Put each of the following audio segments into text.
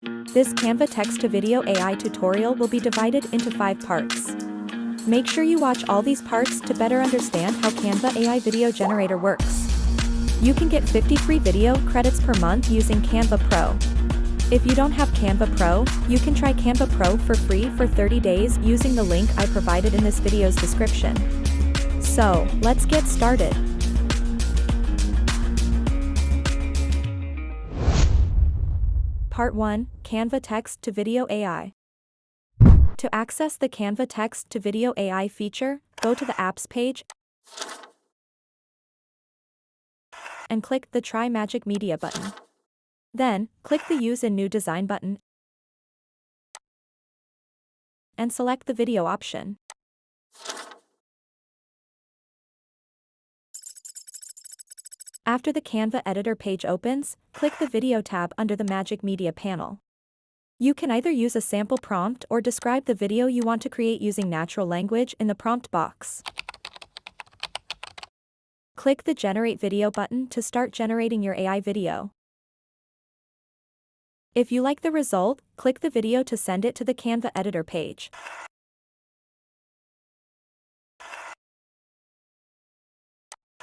This Canva text-to-video AI tutorial will be divided into 5 parts. Make sure you watch all these parts to better understand how Canva AI video generator works. You can get 50 free video credits per month using Canva Pro. If you don't have Canva Pro, you can try Canva Pro for free for 30 days using the link I provided in this video's description. So, let's get started. Part 1, Canva Text-to-Video AI. To access the Canva Text-to-Video AI feature, go to the Apps page and click the Try Magic Media button. Then, click the Use in New Design button and select the video option. After the Canva editor page opens, click the Video tab under the Magic Media panel. You can either use a sample prompt or describe the video you want to create using natural language in the prompt box. Click the Generate Video button to start generating your AI video. If you like the result, click the video to send it to the Canva editor page.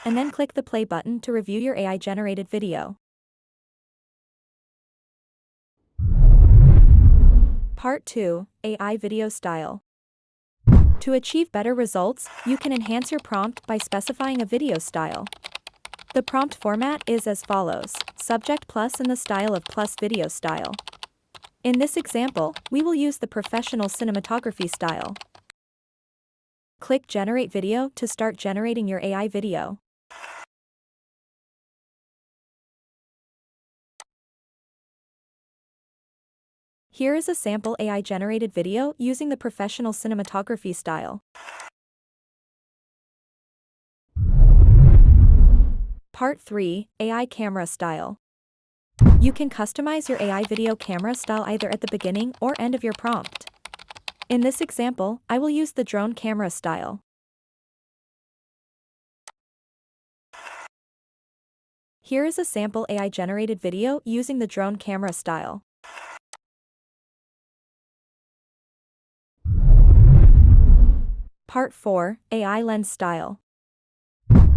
And then click the play button to review your AI-generated video. Part 2, AI Video Style. To achieve better results, you can enhance your prompt by specifying a video style. The prompt format is as follows: subject plus and the style of plus video style. In this example, we will use the professional cinematography style. Click Generate Video to start generating your AI video. Here is a sample AI-generated video using the professional cinematography style. Part 3, AI Camera Style. You can customize your AI video camera style either at the beginning or end of your prompt. In this example, I will use the drone camera style. Here is a sample AI-generated video using the drone camera style. Part 4, AI Lens Style.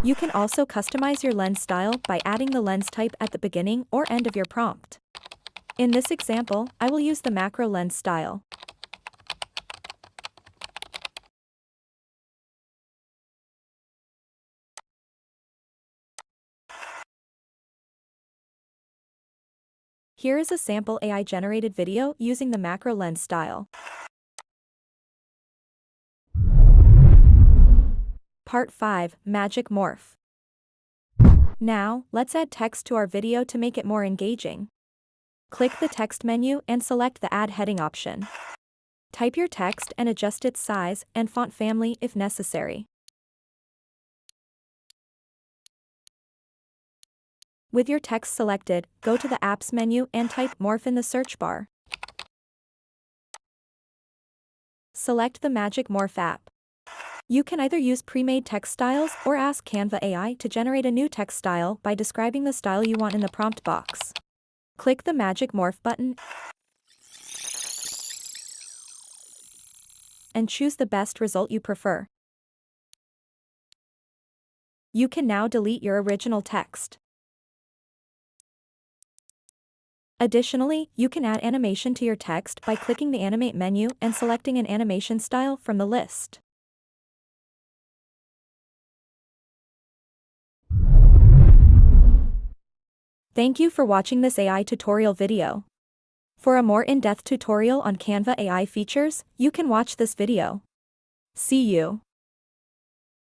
You can also customize your lens style by adding the lens type at the beginning or end of your prompt. In this example, I will use the macro lens style. Here is a sample AI-generated video using the macro lens style. Part 5, Magic Morph. Now, let's add text to our video to make it more engaging. Click the text menu and select the Add Heading option. Type your text and adjust its size and font family if necessary. With your text selected, go to the Apps menu and type Morph in the search bar. Select the Magic Morph app. You can either use pre-made text styles or ask Canva AI to generate a new text style by describing the style you want in the prompt box. Click the Magic Morph button and choose the best result you prefer. You can now delete your original text. Additionally, you can add animation to your text by clicking the Animate menu and selecting an animation style from the list. Thank you for watching this AI tutorial video. For a more in-depth tutorial on Canva AI features, you can watch this video. See you.